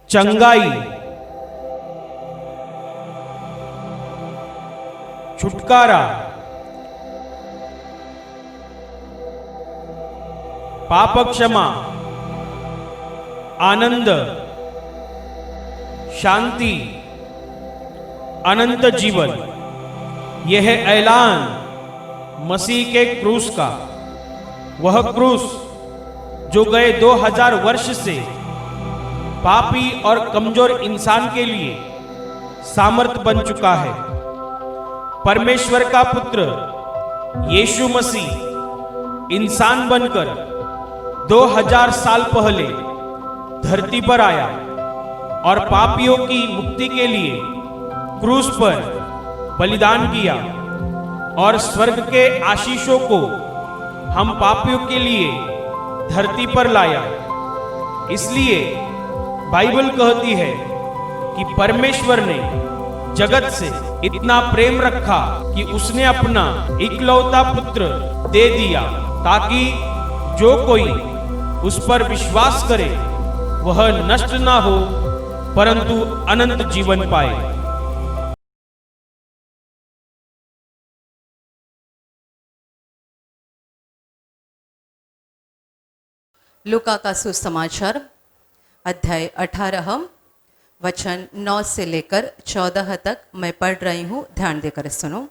चंगाई, छुटकारा, पाप क्षमा, आनंद, शांति, अनंत जीवन। यह है ऐलान मसीह के क्रूस का। वह क्रूस जो गए 2000 वर्ष से पापी और कमजोर इंसान के लिए सामर्थ बन चुका है। परमेश्वर का पुत्र यीशु मसीह इंसान बनकर 2000 साल पहले धरती पर आया और पापियों की मुक्ति के लिए क्रूस पर बलिदान किया और स्वर्ग के आशीषों को हम पापियों के लिए धरती पर लाया। इसलिए बाइबल कहती है कि परमेश्वर ने जगत से इतना प्रेम रखा कि उसने अपना इकलौता पुत्र दे दिया, ताकि जो कोई उस पर विश्वास करे वह नष्ट ना हो परंतु अनंत जीवन पाए। लूका का सुसमाचार अध्याय 18 वचन 9 से लेकर 14 तक मैं पढ़ रही हूं, ध्यान देकर सुनो।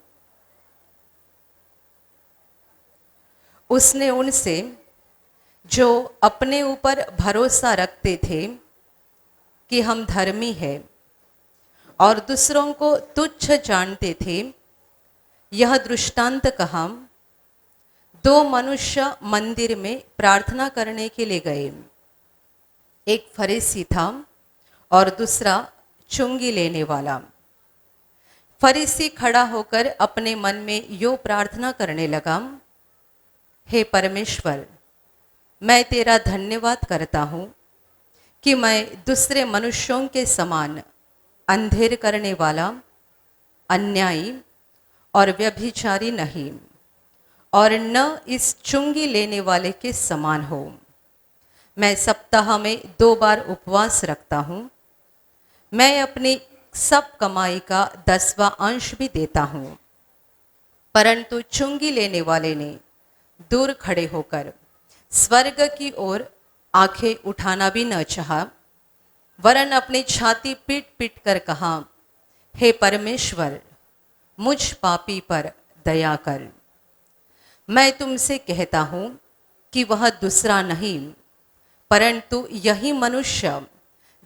उसने उनसे जो अपने ऊपर भरोसा रखते थे कि हम धर्मी हैं और दूसरों को तुच्छ जानते थे, यह दृष्टांत कहा। 2 मनुष्य मंदिर में प्रार्थना करने के लिए गए। एक फरीसी था और दूसरा चुंगी लेने वाला। फरीसी खड़ा होकर अपने मन में यो प्रार्थना करने लगा, हे परमेश्वर, मैं तेरा धन्यवाद करता हूँ कि मैं दूसरे मनुष्यों के समान अंधेर करने वाला, अन्यायी और व्यभिचारी नहीं और न इस चुंगी लेने वाले के समान हो। मैं सप्ताह में 2 बार उपवास रखता हूँ। मैं अपनी सब कमाई का 10वां अंश भी देता हूँ। परंतु चुंगी लेने वाले ने दूर खड़े होकर स्वर्ग की ओर आंखें उठाना भी न चाहा, वरन अपनी छाती पीट पीट कर कहा, हे परमेश्वर, मुझ पापी पर दया कर। मैं तुमसे कहता हूँ कि वह दूसरा नहीं परंतु यही मनुष्य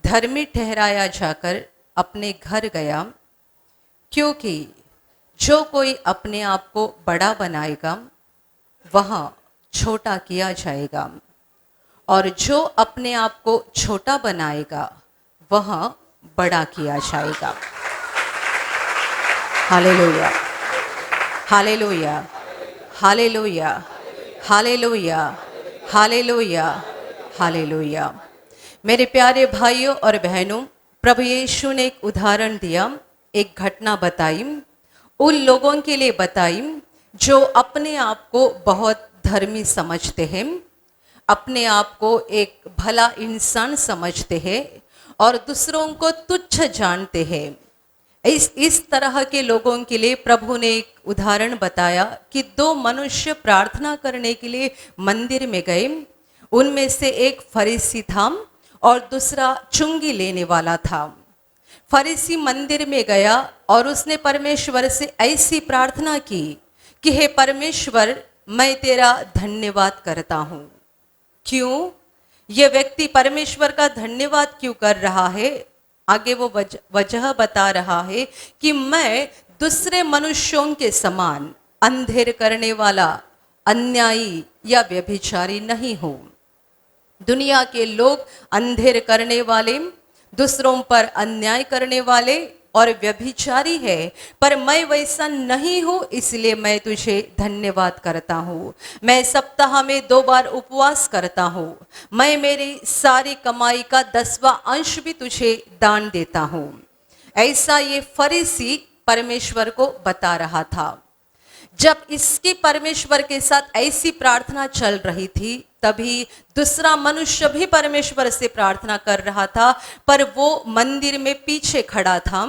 धर्मी ठहराया जाकर अपने घर गया, क्योंकि जो कोई अपने आप को बड़ा बनाएगा वह छोटा किया जाएगा और जो अपने आप को छोटा बनाएगा वह बड़ा किया जाएगा। Hallelujah, hallelujah, hallelujah, hallelujah, hallelujah, hallelujah. मेरे प्यारे भाइयों और बहनों, प्रभु यीशु ने एक उदाहरण दिया, एक घटना बताई, उन लोगों के लिए बताई जो अपने आप को बहुत धर्मी समझते हैं, अपने आप को एक भला इंसान समझते हैं और दूसरों को तुच्छ जानते हैं। इस तरह के लोगों के लिए प्रभु ने एक उदाहरण बताया कि 2 मनुष्य प्रार्थना करने के लिए मंदिर में गए। उनमें से एक फरीसी था और दूसरा चुंगी लेने वाला था। फरीसी मंदिर में गया और उसने परमेश्वर से ऐसी प्रार्थना की कि हे परमेश्वर, मैं तेरा धन्यवाद करता हूँ। क्यों? यह व्यक्ति परमेश्वर का धन्यवाद क्यों कर रहा है? आगे वो वजह बता रहा है कि मैं दूसरे मनुष्यों के समान अंधेर करने वाला, अन्यायी या व्यभिचारी नहीं हूं। दुनिया के लोग अंधेर करने वाले, दूसरों पर अन्याय करने वाले और व्यभिचारी है, पर मैं वैसा नहीं हूं, इसलिए मैं तुझे धन्यवाद करता हूं। मैं सप्ताह में 2 बार उपवास करता हूं। मैं मेरी सारी कमाई का 10वां अंश भी तुझे दान देता हूं। ऐसा ये फरीसी परमेश्वर को बता रहा था। जब इसकी परमेश्वर के साथ ऐसी प्रार्थना चल रही थी, तभी दूसरा मनुष्य भी परमेश्वर से प्रार्थना कर रहा था, पर वो मंदिर में पीछे खड़ा था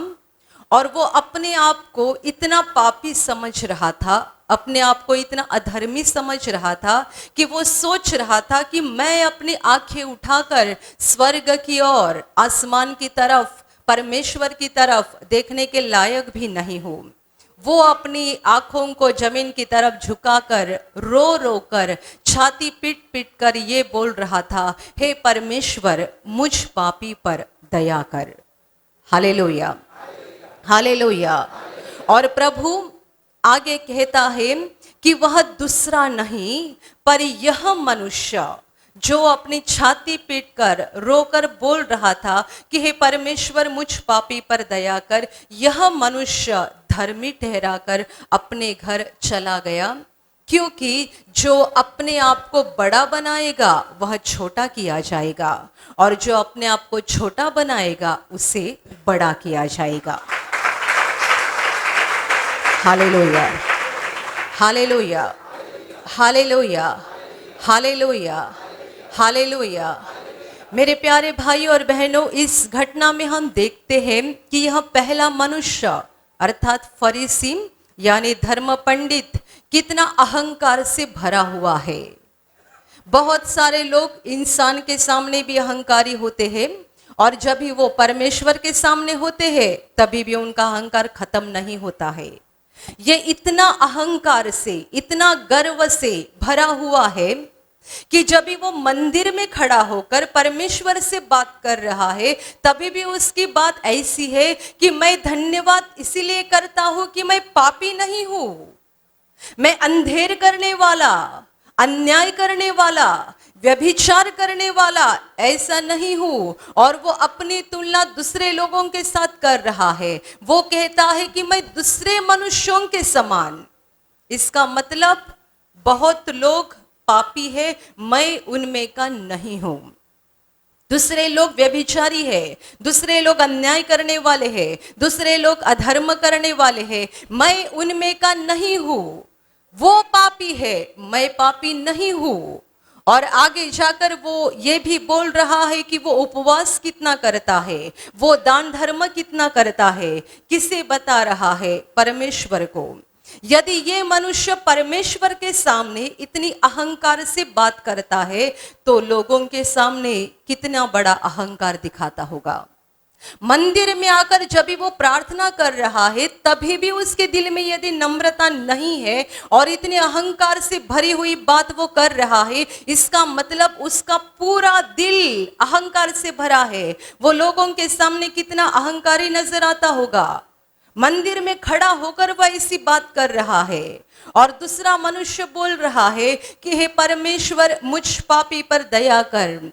और वो अपने आप को इतना पापी समझ रहा था, अपने आप को इतना अधर्मी समझ रहा था कि वो सोच रहा था कि मैं अपनी आंखें उठाकर स्वर्ग की ओर, आसमान की तरफ, परमेश्वर की तरफ देखने के लायक भी नहीं हूं। वो अपनी आंखों को जमीन की तरफ झुकाकर रो रो कर, छाती पीट पीट कर ये बोल रहा था, हे परमेश्वर मुझ पापी पर दया कर। Hallelujah, hallelujah. और प्रभु आगे कहता है कि वह दूसरा नहीं पर यह मनुष्य जो अपनी छाती पीटकर रोकर बोल रहा था कि हे परमेश्वर मुझ पापी पर दया कर, यह मनुष्य धर्मी ठहराकर अपने घर चला गया, क्योंकि जो अपने आप को बड़ा बनाएगा वह छोटा किया जाएगा, और जो अपने आप को छोटा बनाएगा उसे बड़ा किया जाएगा। Hallelujah, hallelujah, hallelujah, hallelujah, hallelujah. मेरे प्यारे भाई और बहनों, इस घटना में हम देखते हैं कि यह पहला मनुष्य अर्थात फरीसी यानी धर्म पंडित कितना अहंकार से भरा हुआ है। बहुत सारे लोग इंसान के सामने भी अहंकारी होते हैं, और जब भी वो परमेश्वर के सामने होते हैं तभी भी उनका अहंकार खत्म नहीं होता है। ये इतना अहंकार से, इतना गर्व से भरा हुआ है कि जब भी वो मंदिर में खड़ा होकर परमेश्वर से बात कर रहा है तभी भी उसकी बात ऐसी है कि मैं धन्यवाद इसीलिए करता हूं कि मैं पापी नहीं हूं, मैं अंधेर करने वाला, अन्याय करने वाला, व्यभिचार करने वाला ऐसा नहीं हूं। और वो अपनी तुलना दूसरे लोगों के साथ कर रहा है। वो कहता है कि मैं दूसरे मनुष्यों के समान। इसका मतलब बहुत लोग पापी है, मैं उनमें का नहीं हूं। दूसरे लोग व्यभिचारी है, दूसरे लोग अन्याय करने वाले हैं, दूसरे लोग अधर्म करने वाले हैं, मैं उनमें का नहीं हूं। वो पापी है, मैं पापी नहीं हूं। और आगे जाकर वो ये भी बोल रहा है कि वो उपवास कितना करता है, वो दान धर्म कितना करता है। किसे बता रहा है? परमेश्वर को। यदि ये मनुष्य परमेश्वर के सामने इतनी अहंकार से बात करता है तो लोगों के सामने कितना बड़ा अहंकार दिखाता होगा। मंदिर में आकर जब भी वो प्रार्थना कर रहा है तभी भी उसके दिल में यदि नम्रता नहीं है और इतने अहंकार से भरी हुई बात वो कर रहा है, इसका मतलब उसका पूरा दिल अहंकार से भरा है। वो लोगों के सामने कितना अहंकारी नजर आता होगा। मंदिर में खड़ा होकर वह ऐसी बात कर रहा है और दूसरा मनुष्य बोल रहा है कि हे परमेश्वर मुझ पापी पर दया कर।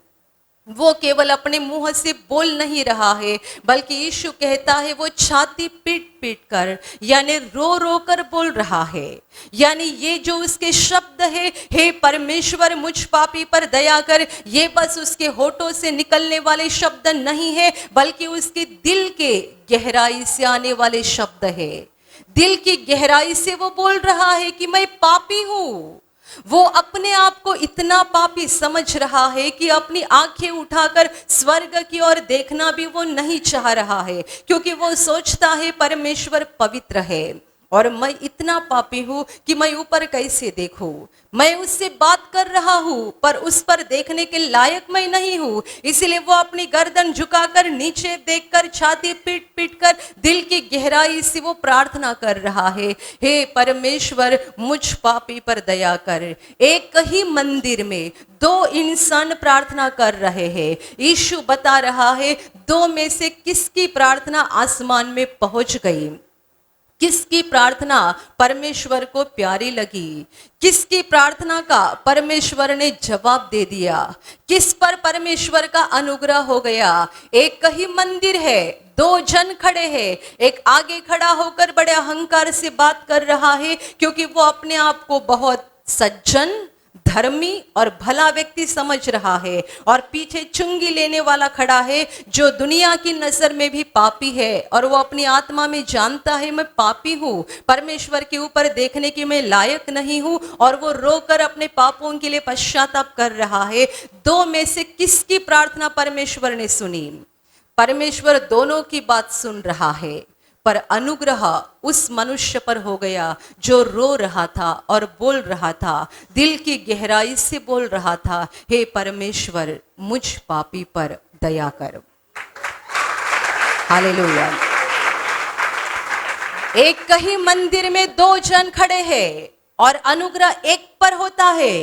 वो केवल अपने मुंह से बोल नहीं रहा है, बल्कि यीशु कहता है वो छाती पीट पीट कर यानी रो रो कर बोल रहा है। यानी ये जो उसके शब्द है, हे परमेश्वर मुझ पापी पर दया कर, ये बस उसके होठों से निकलने वाले शब्द नहीं है, बल्कि उसके दिल के गहराई से आने वाले शब्द है। दिल की गहराई से वो बोल रहा है कि मैं पापी हूं। वो अपने आप को इतना पापी समझ रहा है कि अपनी आंखें उठाकर स्वर्ग की ओर देखना भी वो नहीं चाह रहा है, क्योंकि वो सोचता है परमेश्वर पवित्र है और मैं इतना पापी हूं कि मैं ऊपर कैसे देखूं। मैं उससे बात कर रहा हूं पर उस पर देखने के लायक मैं नहीं हूं। इसीलिए वो अपनी गर्दन झुकाकर नीचे देखकर छाती पीट पीट कर दिल की गहराई से वो प्रार्थना कर रहा है, हे परमेश्वर मुझ पापी पर दया कर। एक ही मंदिर में दो इंसान प्रार्थना कर रहे हैं। यीशु बता रहा है दो में से किसकी प्रार्थना आसमान में पहुंच गई, किसकी प्रार्थना परमेश्वर को प्यारी लगी, किसकी प्रार्थना का परमेश्वर ने जवाब दे दिया, किस पर परमेश्वर का अनुग्रह हो गया। एक ही मंदिर है, दो जन खड़े हैं। एक आगे खड़ा होकर बड़े अहंकार से बात कर रहा है क्योंकि वो अपने आप को बहुत सज्जन, धर्मी और भला व्यक्ति समझ रहा है और पीछे चुंगी लेने वाला खड़ा है जो दुनिया की नजर में भी पापी है और वो अपनी आत्मा में जानता है मैं पापी हूँ, परमेश्वर के ऊपर देखने की मैं लायक नहीं हूँ, और वो रोकर अपने पापों के लिए पश्चाताप कर रहा है। दो में से किसकी प्रार्थना परमेश्वर ने सुनी? परमेश्वर दोनों की बात सुन रहा है, पर अनुग्रह उस मनुष्य पर हो गया जो रो रहा था और बोल रहा था, दिल की गहराई से बोल रहा था, हे परमेश्वर मुझ पापी पर दया कर। हालेलुया। एक ही मंदिर में दो जन खड़े हैं और अनुग्रह एक पर होता है।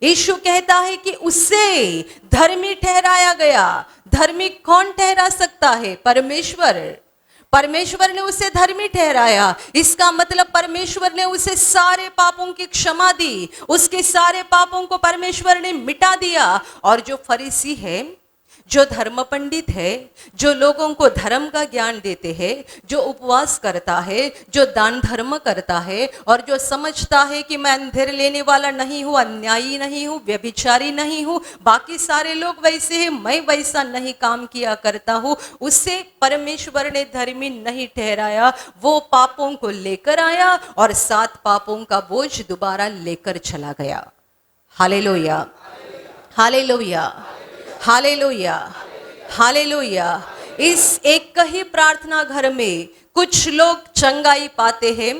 यीशु कहता है कि उससे धर्मी ठहराया गया। धर्मी कौन ठहरा सकता है? परमेश्वर। परमेश्वर ने उसे धर्मी ठहराया। इसका मतलब परमेश्वर ने उसे सारे पापों की क्षमा दी, उसके सारे पापों को परमेश्वर ने मिटा दिया। और जो फरीसी है, जो धर्म पंडित है, जो लोगों को धर्म का ज्ञान देते हैं, जो उपवास करता है, जो दान धर्म करता है और जो समझता है कि मैं अंधेर लेने वाला नहीं हूँ, अन्यायी नहीं हूँ, व्यभिचारी नहीं हूँ, बाकी सारे लोग वैसे हैं, मैं वैसा नहीं काम किया करता हूँ, उसे परमेश्वर ने धर्मी नहीं ठहराया। वो पापों को लेकर आया और 7 पापों का बोझ दोबारा लेकर चला गया। Hallelujah, hallelujah, hallelujah, hallelujah. इस एक ही प्रार्थना घर में कुछ लोग चंगाई पाते हैं,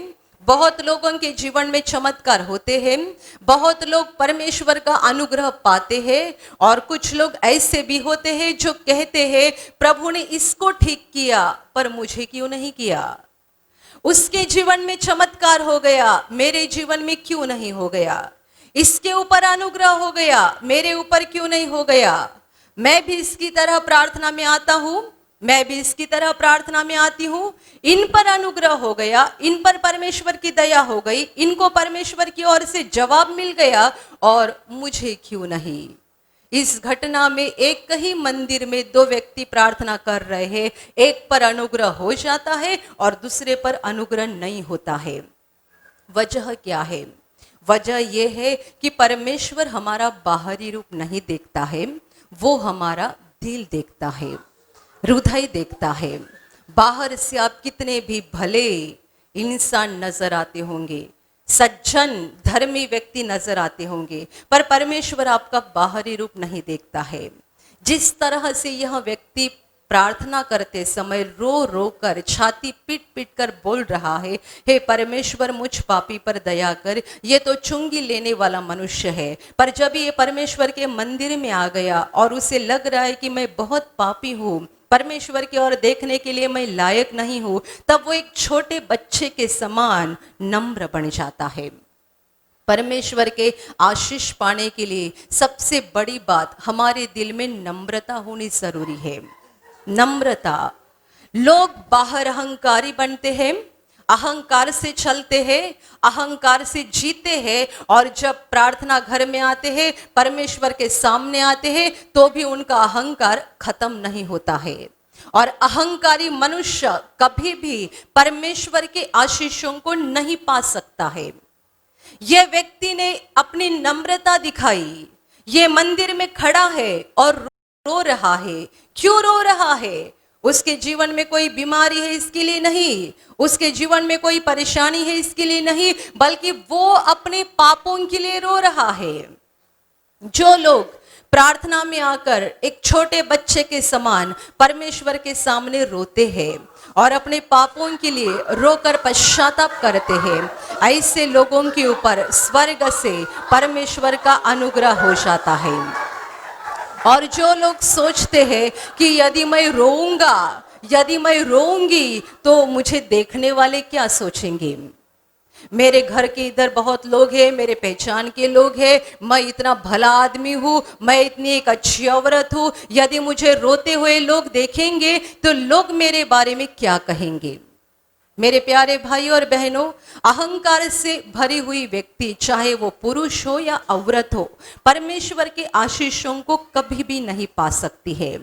बहुत लोगों के जीवन में चमत्कार होते हैं, बहुत लोग परमेश्वर का अनुग्रह पाते हैं, और कुछ लोग ऐसे भी होते हैं जो कहते हैं प्रभु ने इसको ठीक किया पर मुझे क्यों नहीं किया? उसके जीवन में चमत्कार हो गया, मेरे जीवन में क्यों नहीं हो गया? इसके ऊपर अनुग्रह हो गया, मेरे ऊपर क्यों नहीं हो गया? मैं भी इसकी तरह प्रार्थना में आता हूं, मैं भी इसकी तरह प्रार्थना में आती हूं, इन पर अनुग्रह हो गया, इन पर परमेश्वर की दया हो गई, इनको परमेश्वर की ओर से जवाब मिल गया, और मुझे क्यों नहीं? इस घटना में एक ही मंदिर में 2 व्यक्ति प्रार्थना कर रहे हैं, एक पर अनुग्रह हो जाता है और दूसरे पर अनुग्रह नहीं होता है। वजह क्या है? वजह यह है कि परमेश्वर हमारा बाहरी रूप नहीं देखता है, वो हमारा दिल देखता है, हृदय देखता है। बाहर से आप कितने भी भले इंसान नजर आते होंगे, सज्जन धर्मी व्यक्ति नजर आते होंगे, पर परमेश्वर आपका बाहरी रूप नहीं देखता है। जिस तरह से यह व्यक्ति प्रार्थना करते समय रो रो कर, छाती पीट पीट कर बोल रहा है, हे परमेश्वर मुझ पापी पर दया कर, ये तो चुंगी लेने वाला मनुष्य है। पर जब ये परमेश्वर के मंदिर में आ गया और उसे लग रहा है कि मैं बहुत पापी हूँ, परमेश्वर की ओर देखने के लिए मैं लायक नहीं हूँ, तब वो एक छोटे बच्चे के समान नम्र बन जाता है। परमेश्वर के आशीष पाने के लिए सबसे बड़ी बात हमारे दिल में नम्रता होनी जरूरी है। नम्रता। लोग बाहर अहंकारी बनते हैं, अहंकार से चलते हैं, अहंकार से जीते हैं, और जब प्रार्थना घर में आते हैं, परमेश्वर के सामने आते हैं, तो भी उनका अहंकार खत्म नहीं होता है। और अहंकारी मनुष्य कभी भी परमेश्वर के आशीषों को नहीं पा सकता है। यह व्यक्ति ने अपनी नम्रता दिखाई, ये मंदिर में खड़ा है और रो रहा है। क्यों रो रहा है? उसके जीवन में कोई बीमारी है इसके लिए नहीं, उसके जीवन में कोई परेशानी है इसके लिए नहीं, बल्कि वो अपने पापों के लिए रो रहा है। जो लोग प्रार्थना में आकर एक छोटे बच्चे के समान परमेश्वर के सामने रोते हैं और अपने पापों के लिए रोकर पश्चाताप करते हैं, ऐसे लोगों के ऊपर स्वर्ग से परमेश्वर का अनुग्रह हो जाता है। और जो लोग सोचते हैं कि यदि मैं रोऊंगा, यदि मैं रोऊंगी तो मुझे देखने वाले क्या सोचेंगे, मेरे घर के इधर बहुत लोग हैं, मेरे पहचान के लोग हैं, मैं इतना भला आदमी हूँ, मैं इतनी एक अच्छी औरत हूँ, यदि मुझे रोते हुए लोग देखेंगे तो लोग मेरे बारे में क्या कहेंगे। मेरे प्यारे भाई और बहनों, अहंकार से भरी हुई व्यक्ति, चाहे वो पुरुष हो या औरत हो, परमेश्वर के आशीषों को कभी भी नहीं पा सकती है।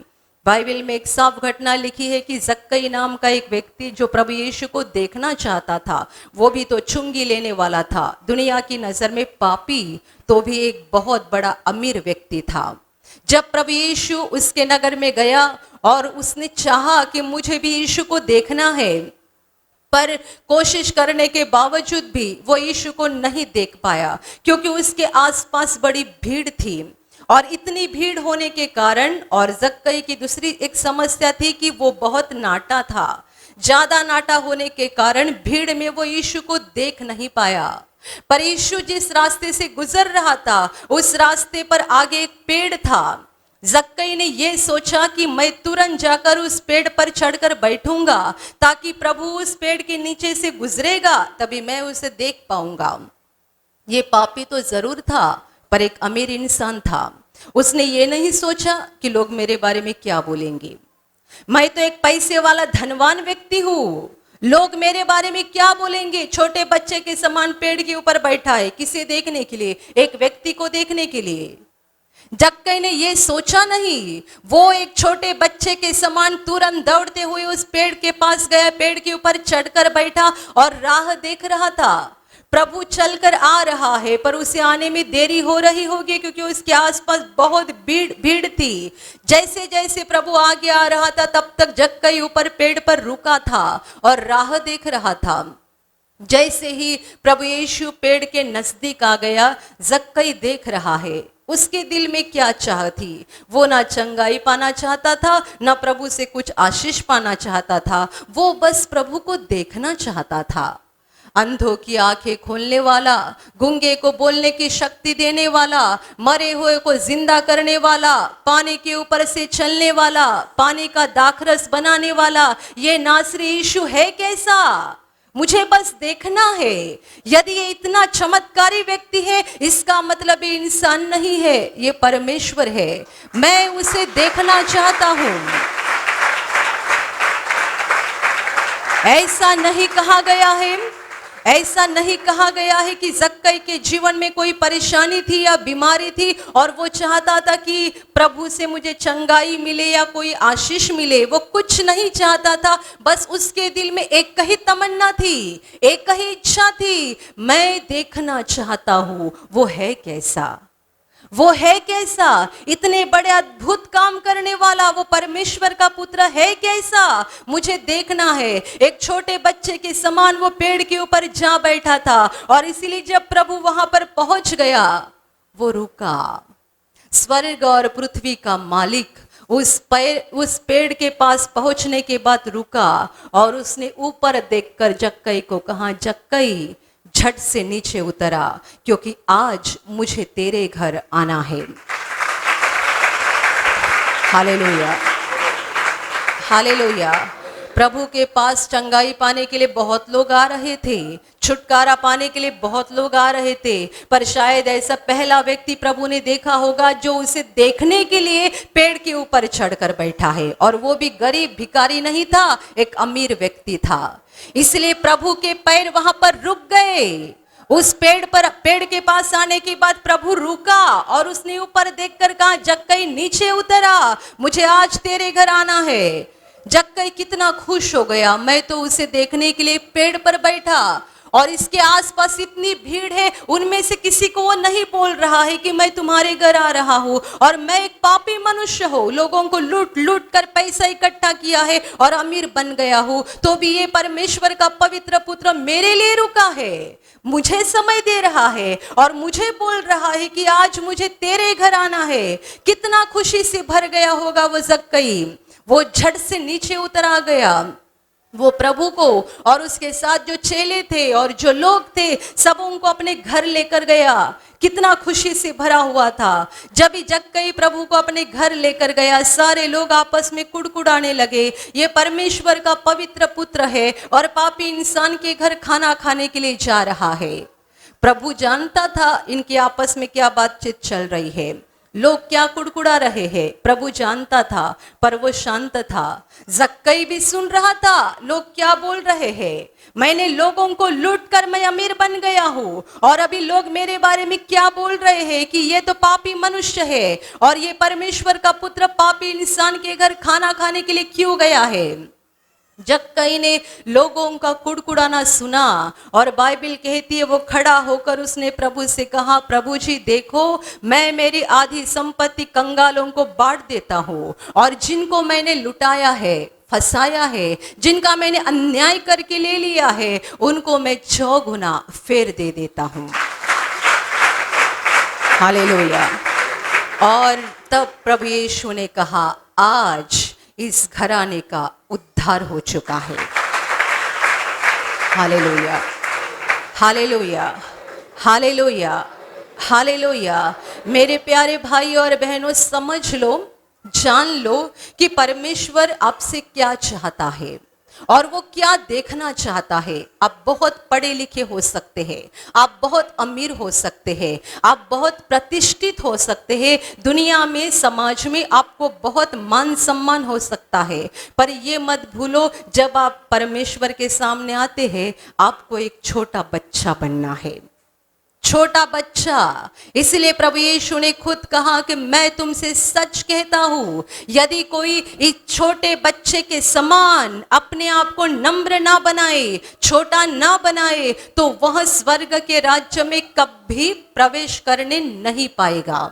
बाइबल में एक साफ घटना लिखी है कि जक्कई नाम का एक व्यक्ति जो प्रभु यीशु को देखना चाहता था, वो भी तो चुंगी लेने वाला था, दुनिया की नजर में पापी, तो भी एक बहुत बड़ा अमीर व्यक्ति था। जब प्रभु यीशु उसके नगर में गया और उसने चाहा कि मुझे भी यीशु को देखना है, पर कोशिश करने के बावजूद भी वो यीशु को नहीं देख पाया, क्योंकि उसके आसपास बड़ी भीड़ थी। और इतनी भीड़ होने के कारण, और जक्कई की दूसरी एक समस्या थी कि वो बहुत नाटा था, ज्यादा नाटा होने के कारण भीड़ में वो यीशु को देख नहीं पाया। पर यीशु जिस रास्ते से गुजर रहा था, उस रास्ते पर आगे एक पेड़ था। जक्कई ने यह सोचा कि मैं तुरंत जाकर उस पेड़ पर चढ़कर बैठूंगा, ताकि प्रभु उस पेड़ के नीचे से गुजरेगा, तभी मैं उसे देख पाऊंगा। ये पापी तो जरूर था, पर एक अमीर इंसान था। उसने ये नहीं सोचा कि लोग मेरे बारे में क्या बोलेंगे। मैं तो एक पैसे वाला धनवान व्यक्ति हूँ, लोग मेरे बारे में क्या बोलेंगे। छोटे बच्चे के समान पेड़ के ऊपर बैठा है, किसे देखने के लिए? एक व्यक्ति को देखने के लिए। जक्कई ने यह सोचा नहीं, वो एक छोटे बच्चे के समान तुरंत दौड़ते हुए उस पेड़ के पास गया, पेड़ के ऊपर चढ़कर बैठा और राह देख रहा था। प्रभु चलकर आ रहा है, पर उसे आने में देरी हो रही होगी, क्योंकि उसके आसपास बहुत भीड़ थी। जैसे जैसे प्रभु आगे आ रहा था, तब तक जक्कई ऊपर पेड़ पर रुका था और राह देख रहा था। जैसे ही प्रभु यीशु पेड़ के नजदीक आ गया, जक्कई देख रहा है। उसके दिल में क्या चाह थी? वो ना चंगाई पाना चाहता था, ना प्रभु से कुछ आशीष पाना चाहता था, वो बस प्रभु को देखना चाहता था। अंधों की आंखें खोलने वाला, गूंगे को बोलने की शक्ति देने वाला, मरे हुए को जिंदा करने वाला, पानी के ऊपर से चलने वाला, पानी का दाखरस बनाने वाला, ये नासरी यीशु है कैसा? मुझे बस देखना है। यदि ये इतना चमत्कारी व्यक्ति है, इसका मतलब ये इंसान नहीं है, ये परमेश्वर है। मैं उसे देखना चाहता हूं। ऐसा नहीं कहा गया है, ऐसा नहीं कहा गया है कि जक्कई के जीवन में कोई परेशानी थी या बीमारी थी और वो चाहता था कि प्रभु से मुझे चंगाई मिले या कोई आशीष मिले। वो कुछ नहीं चाहता था, बस उसके दिल में एक ही तमन्ना थी, एक ही इच्छा थी, मैं देखना चाहता हूं वो है कैसा, वो है कैसा, इतने बड़े अद्भुत काम करने वाला वो परमेश्वर का पुत्र है कैसा, मुझे देखना है। एक छोटे बच्चे के समान वो पेड़ के ऊपर जा बैठा था, और इसीलिए जब प्रभु वहां पर पहुंच गया, वो रुका। स्वर्ग और पृथ्वी का मालिक उस पेड़ के पास पहुंचने के बाद रुका, और उसने ऊपर देखकर जक्कई को कहा, जक्कई झट से नीचे उतरा, क्योंकि आज मुझे तेरे घर आना है। Hallelujah, hallelujah. प्रभु के पास चंगाई पाने के लिए बहुत लोग आ रहे थे, छुटकारा पाने के लिए बहुत लोग आ रहे थे, पर शायद ऐसा पहला व्यक्ति प्रभु ने देखा होगा जो उसे देखने के लिए पेड़ के ऊपर चढ़कर बैठा है, और वो भी गरीब भिखारी नहीं था, एक अमीर व्यक्ति था। इसलिए प्रभु के पैर वहां पर रुक गए। उस पेड़ के पास आने के बाद प्रभु रुका और उसने ऊपर देखकर कहा, जक्कई नीचे उतरा, मुझे आज तेरे घर आना है। जक्कई कितना खुश हो गया, मैं तो उसे देखने के लिए पेड़ पर बैठा, और इसके आसपास इतनी भीड़ है, उनमें से किसी को वो नहीं बोल रहा है कि मैं तुम्हारे घर आ रहा हूँ, और मैं एक पापी मनुष्य हूँ, लोगों को लूट लूट कर पैसा इकट्ठा किया है और अमीर बन गया हूँ, तो भी ये परमेश्वर का पवित्र पुत्र मेरे लिए रुका है, मुझे समय दे रहा है और मुझे बोल रहा है कि आज मुझे तेरे घर आना है। कितना खुशी से भर गया होगा वो जक्कई। वो झट से नीचे उतर आ गया, वो प्रभु को और उसके साथ जो चेले थे और जो लोग थे, सब उनको अपने घर लेकर गया। कितना खुशी से भरा हुआ था। जब भी जक्कई प्रभु को अपने घर लेकर गया, सारे लोग आपस में कुड़कुड़ाने लगे, ये परमेश्वर का पवित्र पुत्र है और पापी इंसान के घर खाना खाने के लिए जा रहा है। प्रभु जानता था इनके आपस में क्या बातचीत चल रही है। लोग क्या कुड़कुड़ा रहे हैं प्रभु जानता था, पर वो शांत था। जक्कई भी सुन रहा था लोग क्या बोल रहे हैं। मैंने लोगों को लूट कर मैं अमीर बन गया हूं, और अभी लोग मेरे बारे में क्या बोल रहे हैं कि ये तो पापी मनुष्य है, और ये परमेश्वर का पुत्र पापी इंसान के घर खाना खाने के लिए क्यों गया है। जक्कई ने लोगों का कुड़कुड़ाना सुना, और बाइबल कहती है वो खड़ा होकर उसने प्रभु से कहा, प्रभु जी देखो, मैं मेरी आधी संपत्ति कंगालों को बांट देता हूँ, और जिनको मैंने लुटाया है, फंसाया है, जिनका मैंने अन्याय करके ले लिया है, उनको मैं 6 गुना फेर दे देता हूँ। हालेलुया। और तब प्रभु यीशु ने कहा, आज इस घराने का उद्धार हो चुका है। Hallelujah, hallelujah, hallelujah, hallelujah. मेरे प्यारे भाई और बहनों, समझ लो, जान लो कि परमेश्वर आपसे क्या चाहता है और वो क्या देखना चाहता है। आप बहुत पढ़े लिखे हो सकते हैं, आप बहुत अमीर हो सकते हैं, आप बहुत प्रतिष्ठित हो सकते हैं, दुनिया में, समाज में आपको बहुत मान सम्मान हो सकता है, पर ये मत भूलो, जब आप परमेश्वर के सामने आते हैं, आपको एक छोटा बच्चा बनना है। छोटा बच्चा। इसलिए प्रभु यीशु ने खुद कहा कि मैं तुमसे सच कहता हूं, यदि कोई इस छोटे बच्चे के समान अपने आप को नम्र ना बनाए, छोटा ना बनाए, तो वह स्वर्ग के राज्य में कभी प्रवेश करने नहीं पाएगा।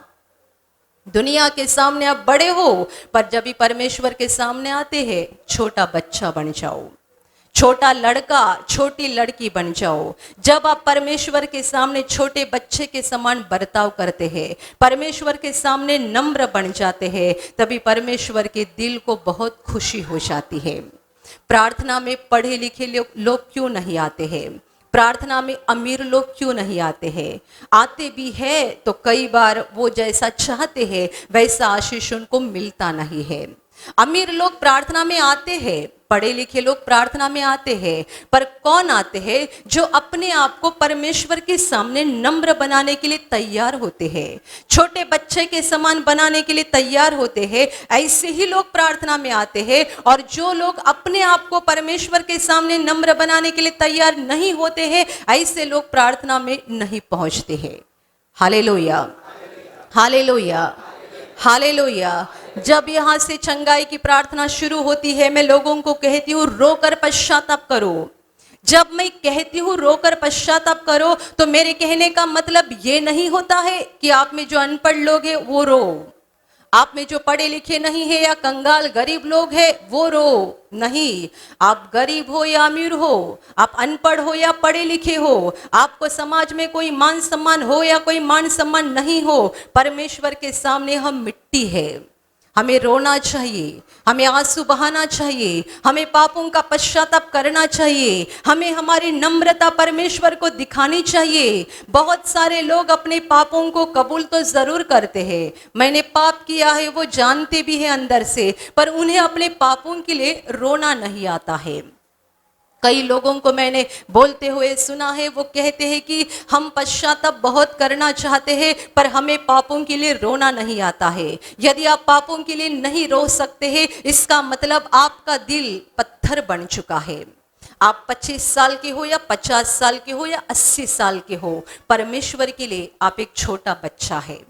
दुनिया के सामने आप बड़े हो, पर जब भी परमेश्वर के सामने आते हैं, छोटा बच्चा बन जाओ, छोटा लड़का, छोटी लड़की बन जाओ। जब आप परमेश्वर के सामने छोटे बच्चे के समान बर्ताव करते हैं, परमेश्वर के सामने नम्र बन जाते हैं, तभी परमेश्वर के दिल को बहुत खुशी हो जाती है। प्रार्थना में पढ़े लिखे लोग क्यों नहीं आते हैं? प्रार्थना में अमीर लोग क्यों नहीं आते हैं? आते भी है तो कई बार वो जैसा चाहते हैं वैसा आशीष उनको मिलता नहीं है। अमीर लोग प्रार्थना में आते हैं, पढ़े लिखे लोग प्रार्थना में आते हैं, पर कौन आते हैं? जो अपने आप को परमेश्वर के सामने नम्र बनाने के लिए तैयार होते हैं, छोटे बच्चे के समान बनाने के लिए तैयार होते हैं, ऐसे ही लोग प्रार्थना में आते हैं। और जो लोग अपने आप को परमेश्वर के सामने नम्र बनाने के लिए तैयार नहीं होते हैं, ऐसे लोग प्रार्थना में नहीं पहुंचते हैं। Hallelujah, hallelujah, hallelujah. जब यहाँ से चंगाई की प्रार्थना शुरू होती है, मैं लोगों को कहती हूँ रोकर पश्चाताप करो। जब मैं कहती हूँ रोकर पश्चाताप करो, तो मेरे कहने का मतलब ये नहीं होता है कि आप में जो अनपढ़ लोग हैं वो रो, आप में जो पढ़े लिखे नहीं है या कंगाल गरीब लोग हैं वो रो। नहीं, आप गरीब हो या अमीर हो, आप अनपढ़ हो या पढ़े लिखे हो, आपको समाज में कोई मान सम्मान हो या कोई मान सम्मान नहीं हो, परमेश्वर के सामने हम मिट्टी है। हमें रोना चाहिए, हमें आंसू बहाना चाहिए, हमें पापों का पश्चाताप करना चाहिए, हमें हमारी नम्रता परमेश्वर को दिखानी चाहिए। बहुत सारे लोग अपने पापों को कबूल तो जरूर करते हैं, मैंने पाप किया है वो जानते भी हैं अंदर से, पर उन्हें अपने पापों के लिए रोना नहीं आता है। कई लोगों को मैंने बोलते हुए सुना है, वो कहते हैं कि हम पश्चाताप बहुत करना चाहते हैं, पर हमें पापों के लिए रोना नहीं आता है। यदि आप पापों के लिए नहीं रो सकते हैं, इसका मतलब आपका दिल पत्थर बन चुका है। आप 25 साल के हो या 50 साल के हो या 80 साल के हो, परमेश्वर के लिए आप एक छोटा बच्चा है।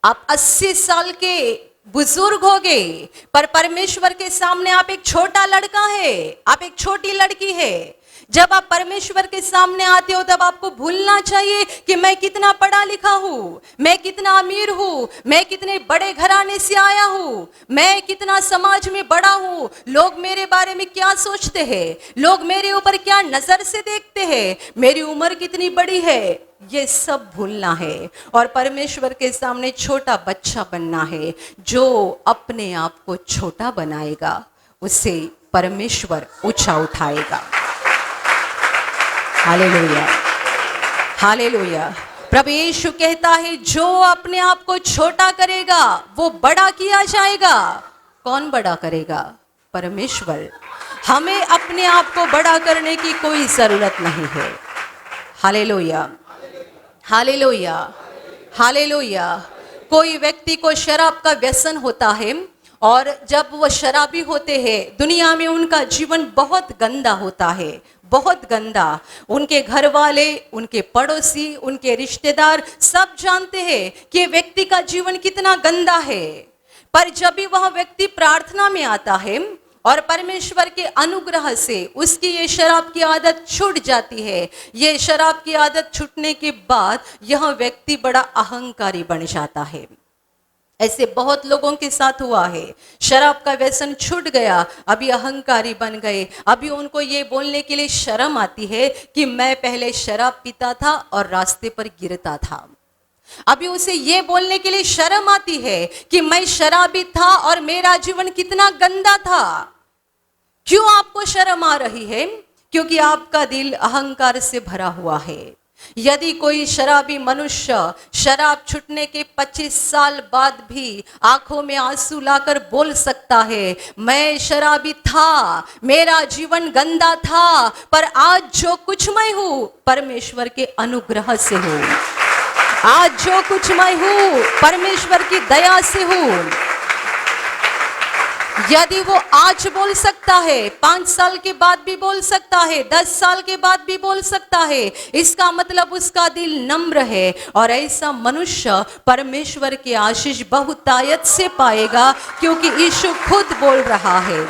आप 80 साल के बुजुर्ग हो गए, पर परमेश्वर के सामने आप एक छोटा लड़का है, आप एक छोटी लड़की है। जब आप परमेश्वर के सामने आते हो, तब आपको भूलना चाहिए कि मैं कितना पढ़ा लिखा हूँ, मैं कितना अमीर हूँ, मैं कितने बड़े घराने से आया हूँ, मैं कितना समाज में बड़ा हूँ, लोग मेरे बारे में क्या सोचते हैं, लोग मेरे ऊपर क्या नजर से देखते हैं, मेरी उम्र कितनी बड़ी है, ये सब भूलना है और परमेश्वर के सामने छोटा बच्चा बनना है। जो अपने आप को छोटा बनाएगा, उसे परमेश्वर ऊंचा उठाएगा। Hallelujah, hallelujah. प्रभु यीशु कहता है, जो अपने आप को छोटा करेगा वो बड़ा किया जाएगा। कौन बड़ा करेगा? परमेश्वर। हमें अपने आप को बड़ा करने की कोई जरूरत नहीं है। Hallelujah, hallelujah, hallelujah. कोई व्यक्ति को शराब का व्यसन होता है और जब वो शराबी होते हैं दुनिया में उनका जीवन बहुत गंदा होता है, बहुत गंदा। उनके घर वाले, उनके पड़ोसी, उनके रिश्तेदार सब जानते हैं कि ये व्यक्ति का जीवन कितना गंदा है। पर जब भी वह व्यक्ति प्रार्थना में आता है और परमेश्वर के अनुग्रह से उसकी ये शराब की आदत छूट जाती है, ये शराब की आदत छूटने के बाद यह व्यक्ति बड़ा अहंकारी बन जाता है। ऐसे बहुत लोगों के साथ हुआ है, शराब का व्यसन छूट गया, अभी अहंकारी बन गए। अभी उनको ये बोलने के लिए शर्म आती है कि मैं पहले शराब पीता था और रास्ते पर गिरता था। अभी उसे ये बोलने के लिए शर्म आती है कि मैं शराबी था और मेरा जीवन कितना गंदा था। क्यों आपको शर्म आ रही है? क्योंकि आपका दिल अहंकार से भरा हुआ है। यदि कोई शराबी मनुष्य शराब छूटने के 25 साल बाद भी आंखों में आंसू लाकर बोल सकता है, मैं शराबी था, मेरा जीवन गंदा था, पर आज जो कुछ मैं हूं परमेश्वर के अनुग्रह से हूं। आज जो कुछ मैं हूं परमेश्वर की दया से हूं। यदि वो आज बोल सकता है, 5 साल के बाद भी बोल सकता है, 10 साल के बाद भी बोल सकता है, इसका मतलब उसका दिल नम्र है। और ऐसा मनुष्य परमेश्वर की आशीष बहुतायत से पाएगा, क्योंकि यीशु खुद बोल रहा है,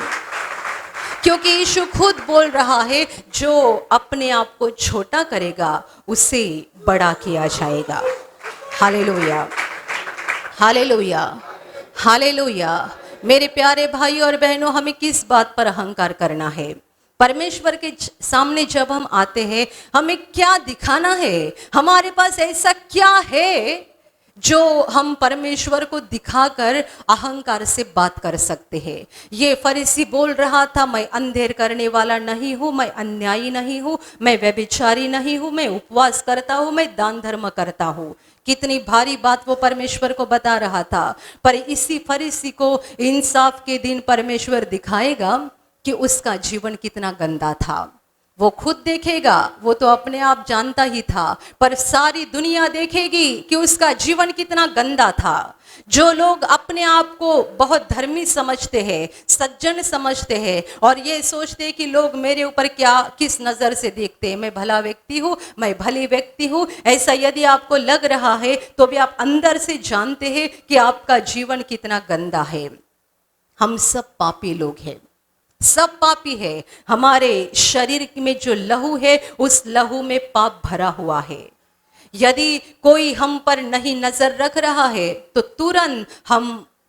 क्योंकि यीशु खुद बोल रहा है, जो अपने आप को छोटा करेगा उसे बड़ा किया जाएगा। Hallelujah, hallelujah, hallelujah. मेरे प्यारे भाई और बहनों, हमें किस बात पर अहंकार करना है? परमेश्वर के सामने जब हम आते हैं हमें क्या दिखाना है? हमारे पास ऐसा क्या है जो हम परमेश्वर को दिखाकर अहंकार से बात कर सकते हैं? ये फरीसी बोल रहा था, मैं अंधेर करने वाला नहीं हूँ, मैं अन्यायी नहीं हूँ, मैं व्यभिचारी नहीं हूँ, मैं उपवास करता हूँ, मैं दान धर्म करता हूँ। कितनी भारी बात वो परमेश्वर को बता रहा था। पर इसी फरीसी को इंसाफ के दिन परमेश्वर दिखाएगा कि उसका जीवन कितना गंदा था। वो खुद देखेगा, वो तो अपने आप जानता ही था, पर सारी दुनिया देखेगी कि उसका जीवन कितना गंदा था। जो लोग अपने आप को बहुत धर्मी समझते हैं, सज्जन समझते हैं और ये सोचते हैं कि लोग मेरे ऊपर क्या, किस नज़र से देखते हैं, मैं भला व्यक्ति हूँ, मैं भली व्यक्ति हूँ, ऐसा यदि आपको लग रहा है तो भी आप अंदर से जानते हैं कि आपका जीवन कितना गंदा है। हम सब पापी लोग हैं, सब पापी है। हमारे शरीर में जो लहू है उस लहू में पाप भरा हुआ है। यदि कोई हम पर नहीं नजर रख रहा है तो तुरंत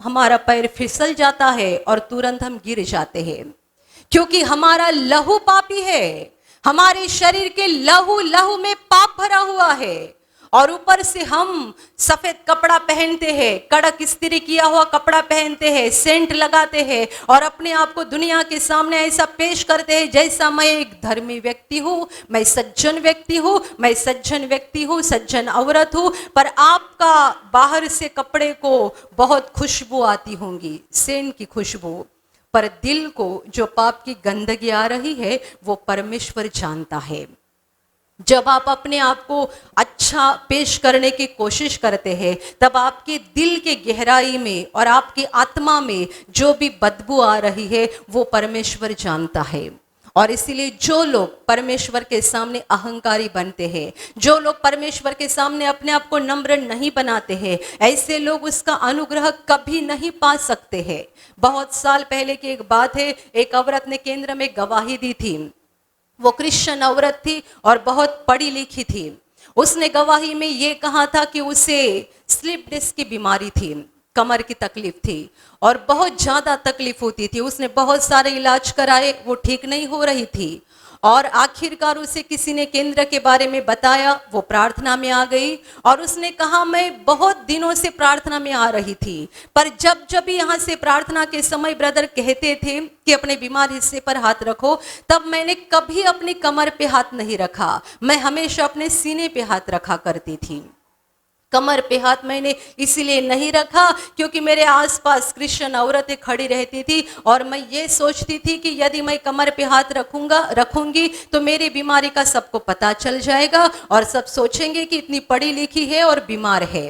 हमारा पैर फिसल जाता है और तुरंत हम गिर जाते हैं, क्योंकि हमारा लहू पापी है। हमारे शरीर के लहू में पाप भरा हुआ है। और ऊपर से हम सफेद कपड़ा पहनते हैं, कड़क इस्त्री किया हुआ कपड़ा पहनते हैं, सेंट लगाते हैं और अपने आप को दुनिया के सामने ऐसा पेश करते हैं जैसा मैं एक धर्मी व्यक्ति हूँ, मैं सज्जन व्यक्ति हूँ, मैं सज्जन व्यक्ति हूँ, सज्जन औरत हूँ। पर आपका बाहर से कपड़े को बहुत खुशबू आती होंगी, सेंट की खुशबू, पर दिल को जो पाप की गंदगी आ रही है वो परमेश्वर जानता है। जब आप अपने आप को अच्छा पेश करने की कोशिश करते हैं तब आपके दिल के गहराई में और आपकी आत्मा में जो भी बदबू आ रही है वो परमेश्वर जानता है। और इसीलिए जो लोग परमेश्वर के सामने अहंकारी बनते हैं, जो लोग परमेश्वर के सामने अपने आप को नम्र नहीं बनाते हैं, ऐसे लोग उसका अनुग्रह कभी नहीं पा सकते हैं। बहुत साल पहले की एक बात है, एक औरत ने केंद्र में गवाही दी थी। वो क्रिश्चियन औरत थी और बहुत पढ़ी लिखी थी। उसने गवाही में ये कहा था कि उसे स्लिप डिस्क की बीमारी थी, कमर की तकलीफ थी और बहुत ज़्यादा तकलीफ होती थी। उसने बहुत सारे इलाज कराए, वो ठीक नहीं हो रही थी और आखिरकार उसे किसी ने केंद्र के बारे में बताया। वो प्रार्थना में आ गई और उसने कहा, मैं बहुत दिनों से प्रार्थना में आ रही थी, पर जब जब यहाँ से प्रार्थना के समय ब्रदर कहते थे कि अपने बीमार हिस्से पर हाथ रखो, तब मैंने कभी अपनी कमर पे हाथ नहीं रखा, मैं हमेशा अपने सीने पे हाथ रखा करती थी। कमर पे हाथ मैंने इसीलिए नहीं रखा क्योंकि मेरे आसपास क्रिश्चियन औरतें खड़ी रहती थी और मैं ये सोचती थी कि यदि मैं कमर पे हाथ रखूंगी तो मेरी बीमारी का सबको पता चल जाएगा और सब सोचेंगे कि इतनी पढ़ी लिखी है और बीमार है।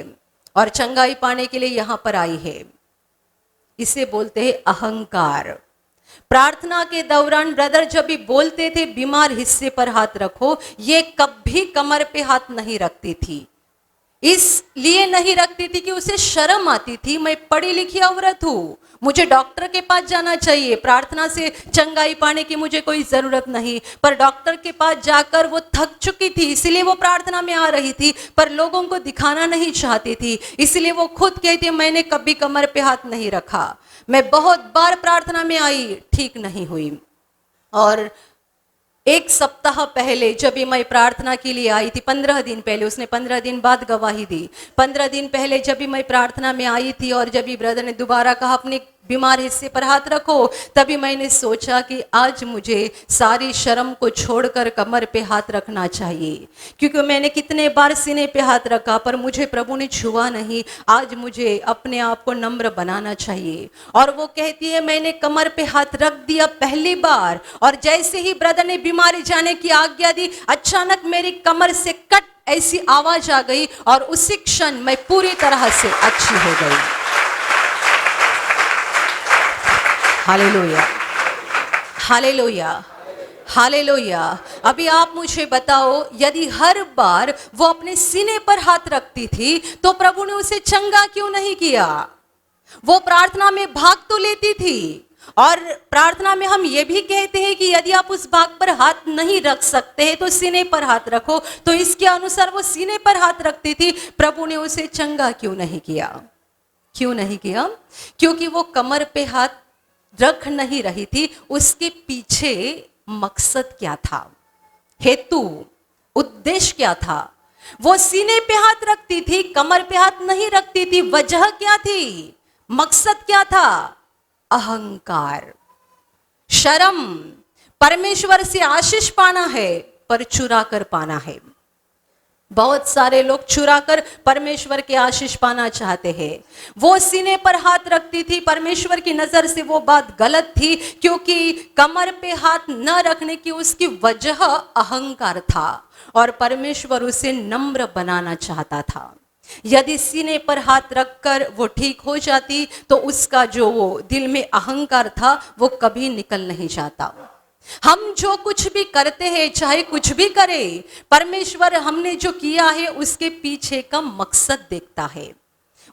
और चंगाई पाने के लिए यहाँ पर आई है। इसे बोलते हैं अहंकार। प्रार्थना के दौरान ब्रदर जब भी बोलते थे बीमार हिस्से पर हाथ रखो, ये कभी कमर पे हाथ नहीं रखती थी। इसलिए नहीं रखती थी कि उसे शर्म आती थी, मैं पढ़ी लिखी औरत हूं, मुझे डॉक्टर के पास जाना चाहिए, प्रार्थना से चंगाई पाने की मुझे कोई जरूरत नहीं। पर डॉक्टर के पास जाकर वो थक चुकी थी, इसलिए वो प्रार्थना में आ रही थी, पर लोगों को दिखाना नहीं चाहती थी, इसलिए वो खुद कहती मैंने कभी कमर पे हाथ नहीं रखा। मैं बहुत बार प्रार्थना में आई, ठीक नहीं हुई। और एक सप्ताह पहले जब मैं प्रार्थना के लिए आई थी, 15 दिन पहले, उसने 15 दिन बाद गवाही दी। 15 दिन पहले जब भी मैं प्रार्थना में आई थी और जब भी ब्रदर ने दोबारा कहा अपने बीमार हिस्से पर हाथ रखो, तभी मैंने सोचा कि आज मुझे सारी शर्म को छोड़कर कमर पे हाथ रखना चाहिए, क्योंकि मैंने कितने बार सीने पे हाथ रखा पर मुझे प्रभु ने छुआ नहीं। आज मुझे अपने आप को नम्र बनाना चाहिए। और वो कहती है मैंने कमर पे हाथ रख दिया पहली बार, और जैसे ही ब्रदर ने बीमारी जाने की आज्ञा दी, अचानक मेरी कमर से कट ऐसी आवाज आ गई और उसी क्षण मैं पूरी तरह से अच्छी हो गई। Hallelujah, hallelujah, hallelujah. अभी आप मुझे बताओ, यदि हर बार वो अपने सीने पर हाथ रखती थी तो प्रभु ने उसे चंगा क्यों नहीं किया? वो प्रार्थना में भाग तो लेती थी, और प्रार्थना में हम ये भी कहते हैं कि यदि आप उस भाग पर हाथ नहीं रख सकते हैं तो सीने पर हाथ रखो। तो इसके अनुसार वो सीने पर हाथ रखती थी, प्रभु ने उसे चंगा क्यों नहीं किया? क्यों नहीं किया? क्योंकि वो कमर पे हाथ रख नहीं रही थी। उसके पीछे मकसद क्या था, हेतु, उद्देश्य क्या था? वो सीने पे हाथ रखती थी, कमर पे हाथ नहीं रखती थी। वजह क्या थी? मकसद क्या था? अहंकार, शर्म। परमेश्वर से आशीष पाना है पर चुरा कर पाना है। बहुत सारे लोग चुरा कर परमेश्वर के आशीष पाना चाहते हैं। वो सीने पर हाथ रखती थी, परमेश्वर की नजर से वो बात गलत थी, क्योंकि कमर पे हाथ न रखने की उसकी वजह अहंकार था, और परमेश्वर उसे नम्र बनाना चाहता था। यदि सीने पर हाथ रखकर वो ठीक हो जाती तो उसका जो वो दिल में अहंकार था वो कभी निकल नहीं जाता। हम जो कुछ भी करते हैं, चाहे कुछ भी करें, परमेश्वर हमने जो किया है उसके पीछे का मकसद देखता है।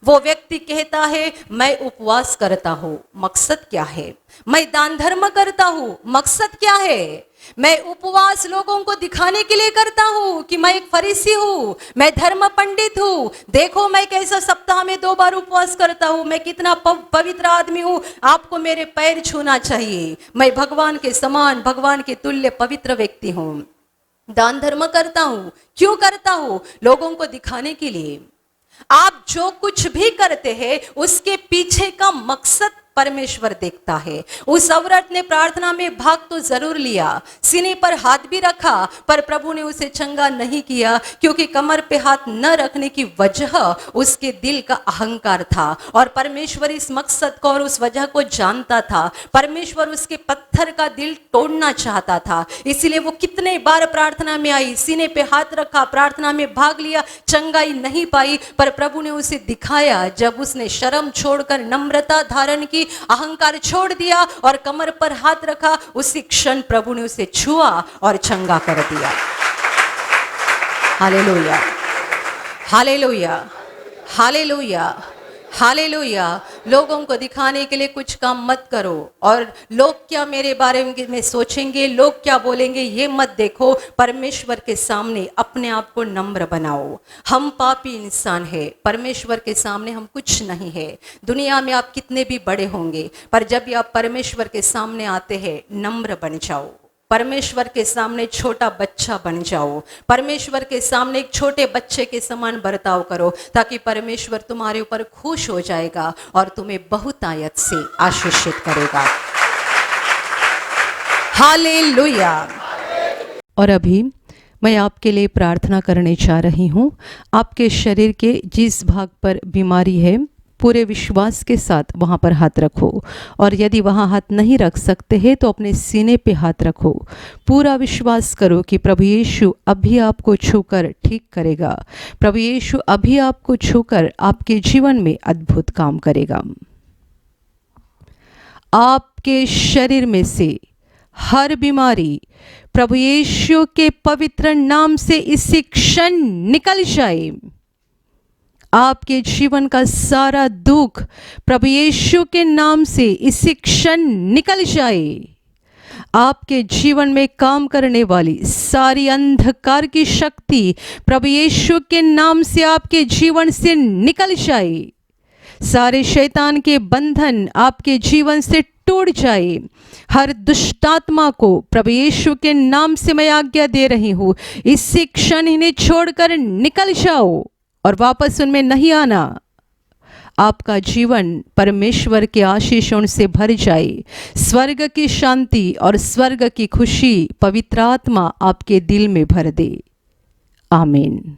वो व्यक्ति कहता है मैं उपवास करता हूं, मकसद क्या है? मैं दान धर्म करता हूं, मकसद क्या है? मैं उपवास लोगों को दिखाने के लिए करता हूं कि मैं एक फरीसी हूं, मैं धर्म पंडित हूं, देखो मैं कैसा सप्ताह में 2 बार उपवास करता हूं, मैं कितना पवित्र आदमी हूं, आपको मेरे पैर छूना चाहिए, मैं भगवान के समान, भगवान के तुल्य पवित्र व्यक्ति हूं। दान धर्म करता हूं, क्यों करता हूं? लोगों को दिखाने के लिए। आप जो कुछ भी करते हैं उसके पीछे का मकसद परमेश्वर देखता है। उस औरत ने प्रार्थना में भाग तो जरूर लिया, सीने पर हाथ भी रखा, पर प्रभु ने उसे चंगा नहीं किया, क्योंकि कमर पे हाथ न रखने की वजह उसके दिल का अहंकार था। और परमेश्वर इस मकसद को और उस वजह को जानता था। परमेश्वर उसके पत्थर का दिल तोड़ना चाहता था, इसलिए वो कितने बार प्रार्थना में आई, सीने पे हाथ रखा, प्रार्थना में भाग लिया, चंगाई नहीं पाई। पर प्रभु ने उसे दिखाया, जब उसने शर्म छोड़कर नम्रता धारण की, अहंकार छोड़ दिया और कमर पर हाथ रखा, उसी क्षण प्रभु ने उसे छुआ और चंगा कर दिया। Hallelujah, hallelujah, hallelujah, hallelujah. लोगों को दिखाने के लिए कुछ काम मत करो, और लोग क्या मेरे बारे में सोचेंगे, लोग क्या बोलेंगे, ये मत देखो। परमेश्वर के सामने अपने आप को नम्र बनाओ। हम पापी इंसान हैं, परमेश्वर के सामने हम कुछ नहीं है। दुनिया में आप कितने भी बड़े होंगे, पर जब भी आप परमेश्वर के सामने आते हैं, नम्र बन जाओ। परमेश्वर के सामने छोटा बच्चा बन जाओ। परमेश्वर के सामने एक छोटे बच्चे के समान बर्ताव करो, ताकि परमेश्वर तुम्हारे ऊपर खुश हो जाएगा और तुम्हें बहुतायत से आशीषित करेगा। हालेलुया। और अभी मैं आपके लिए प्रार्थना करने जा रही हूँ। आपके शरीर के जिस भाग पर बीमारी है, पूरे विश्वास के साथ वहाँ पर हाथ रखो, और यदि वहाँ हाथ नहीं रख सकते हैं तो अपने सीने पे हाथ रखो। पूरा विश्वास करो कि प्रभु यीशु अभी आपको छूकर ठीक करेगा। प्रभु यीशु अभी आपको छूकर आपके जीवन में अद्भुत काम करेगा। आपके शरीर में से हर बीमारी प्रभु यीशु के पवित्र नाम से इसी क्षण निकल जाए। आपके जीवन का सारा दुख प्रभु यीशु के नाम से इसी क्षण निकल जाए। आपके जीवन में काम करने वाली सारी अंधकार की शक्ति प्रभु यीशु के नाम से आपके जीवन से निकल जाए। सारे शैतान के बंधन आपके जीवन से टूट जाए। हर दुष्टात्मा को प्रभु यीशु के नाम से मैं आज्ञा दे रही हूँ, इसी क्षण इन्हें छोड़कर निकल जाओ और वापस उनमें नहीं आना। आपका जीवन परमेश्वर के आशीषों से भर जाए। स्वर्ग की शांति और स्वर्ग की खुशी पवित्र आत्मा आपके दिल में भर दे। आमीन।